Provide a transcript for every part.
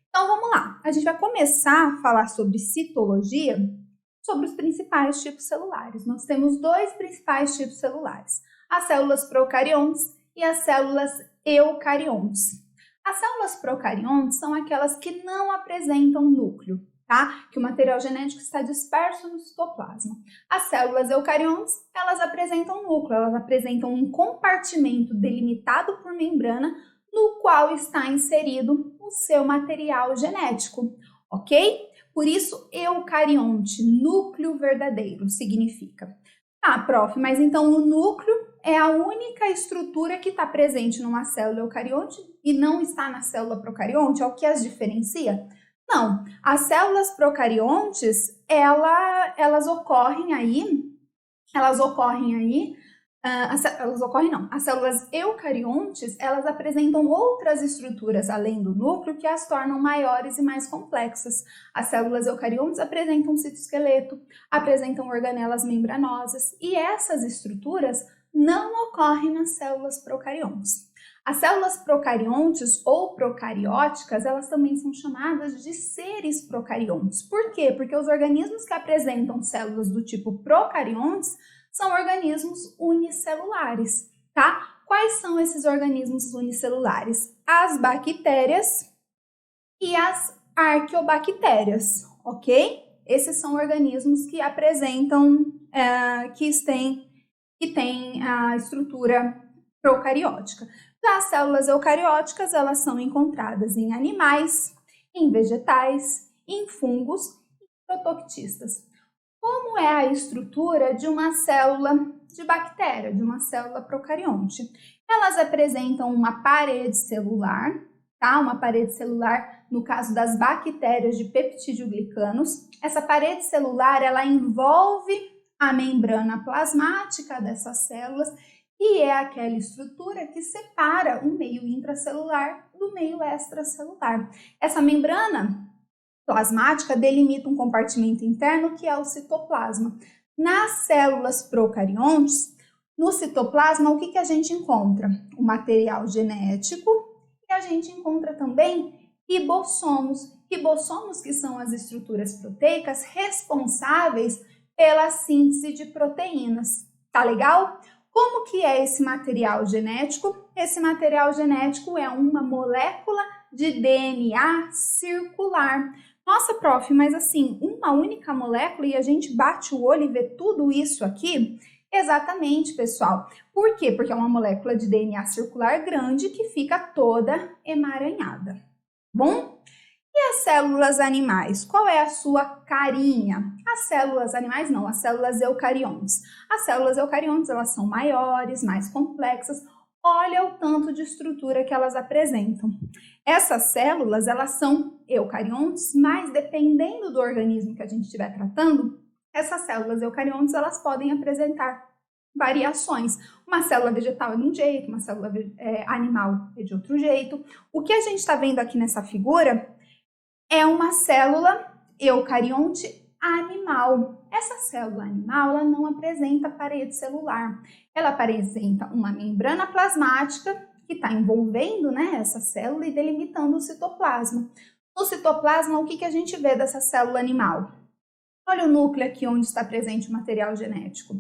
Então vamos lá, a gente vai começar a falar sobre citologia, sobre os principais tipos celulares. Nós temos dois principais tipos celulares, as células procariontes e as células eucariontes. As células procariontes são aquelas que não apresentam núcleo, tá? Que o material genético está disperso no citoplasma. As células eucariontes, elas apresentam núcleo, elas apresentam um compartimento delimitado por membrana no qual está inserido o seu material genético, ok? Por isso, eucarionte, núcleo verdadeiro, significa. Ah, prof, mas então o núcleo é a única estrutura que está presente numa célula eucarionte e não está na célula procarionte? É o que as diferencia? Não, as células procariontes, elas ocorrem aí, as células eucariontes, elas apresentam outras estruturas além do núcleo que as tornam maiores e mais complexas. As células eucariontes apresentam citoesqueleto, apresentam organelas membranosas e essas estruturas não ocorrem nas células procariontes. As células procariontes ou procarióticas, elas também são chamadas de seres procariontes. Por quê? Porque os organismos que apresentam células do tipo procariontes são organismos unicelulares, tá? Quais são esses organismos unicelulares? As bactérias e as arqueobactérias, ok? Esses são organismos que apresentam, que têm a estrutura procariótica. Já as células eucarióticas, elas são encontradas em animais, em vegetais, em fungos e protoctistas. Como é a estrutura de uma célula de bactéria, de uma célula procarionte? Elas apresentam uma parede celular, tá? Uma parede celular, no caso das bactérias de peptidoglicanos. Essa parede celular, ela envolve a membrana plasmática dessas células e é aquela estrutura que separa o meio intracelular do meio extracelular. Essa membrana plasmática delimita um compartimento interno que é o citoplasma. Nas células procariontes, no citoplasma, o que a gente encontra? O material genético e a gente encontra também ribossomos. Ribossomos que são as estruturas proteicas responsáveis pela síntese de proteínas. Tá legal? Como que é esse material genético? Esse material genético é uma molécula de DNA circular. Nossa, prof, mas assim, uma única molécula e a gente bate o olho e vê tudo isso aqui? Exatamente, pessoal. Por quê? Porque é uma molécula de DNA circular grande que fica toda emaranhada. Bom? E as células animais? Qual é a sua carinha? As células animais não, as células eucariontes. As células eucariontes, elas são maiores, mais complexas. Olha o tanto de estrutura que elas apresentam. Essas células, elas são eucariontes, mas dependendo do organismo que a gente estiver tratando, essas células eucariontes, elas podem apresentar variações. Uma célula vegetal é de um jeito, uma célula animal é de outro jeito. O que a gente está vendo aqui nessa figura é uma célula eucarionte animal. Essa célula animal, ela não apresenta parede celular. Ela apresenta uma membrana plasmática que está envolvendo, né, essa célula e delimitando o citoplasma. No citoplasma, o que a gente vê dessa célula animal? Olha o núcleo aqui onde está presente o material genético.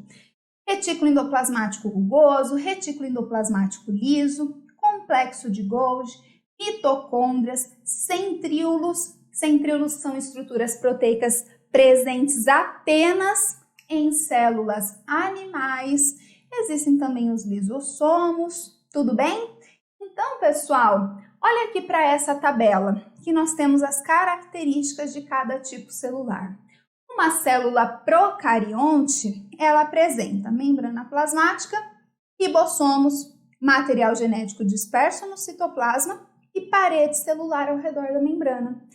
Retículo endoplasmático rugoso, retículo endoplasmático liso, complexo de Golgi, mitocôndrias, centríolos. Centríolos são estruturas proteicas presentes apenas em células animais. Existem também os lisossomos, tudo bem? Então, pessoal, olha aqui para essa tabela, que nós temos as características de cada tipo celular. Uma célula procarionte, ela apresenta membrana plasmática, ribossomos, material genético disperso no citoplasma e parede celular ao redor da membrana.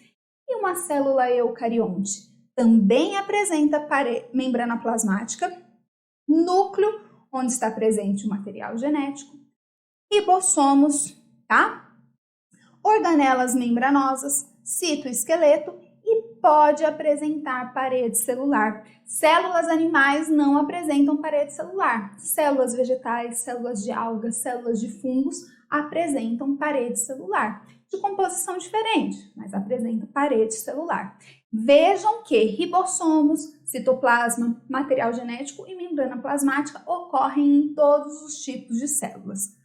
E uma célula eucarionte também apresenta membrana plasmática, núcleo, onde está presente o material genético, ribossomos, tá? Organelas membranosas, citoesqueleto e pode apresentar parede celular. Células animais não apresentam parede celular. Células vegetais, células de algas, células de fungos apresentam parede celular. De composição diferente, mas apresentam parede celular. Vejam que ribossomos, citoplasma, material genético e membrana plasmática ocorrem em todos os tipos de células.